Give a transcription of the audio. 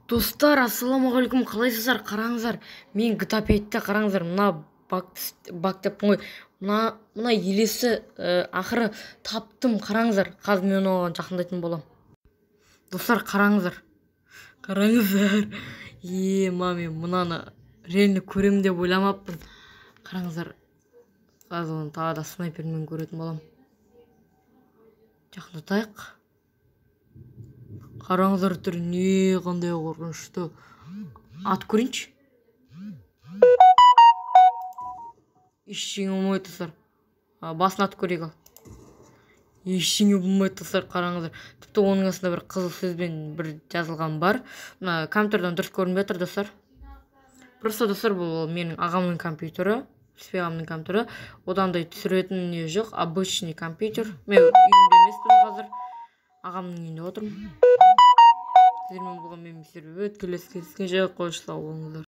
Достар, ассалаумағалейкум, қалайсыздар? Қараңыздар, мен GTA 5-те қараңыздар, мына бак деппін ғой. Мына елесі ақыры таптым, қараңыздар. Қазір мен оған жақындайтын болам. Достар, қараңыздар. Мен мынаны реально көрем деп ойламаппын. Қараңыздар. Қазір оны тағы да снайпермен көретін болам. Жақындатайық. Қараңыздар, не қандай қорқынышты. Ат көрейінші. Ештеңе болмайды, достар. Басын ат көрейік ал. Ештеңе болмайды, достар, қараңыздар. Тіпті оның астында бір қызыл сөзбен бір жазылған бар. Мына компьютерден дұрыс көрінбей жатыр, достар. Просто, достар, бұл менің ағамның компьютері. Спей ағамның компьютері. Одандай түсіретін не жоқ. Обычный компьютер. Мен үйімде емеспін қазір. Ағамның үйінде отырмын. Сіздермен болған мен келесі кездескенше қош сау болыңыздар.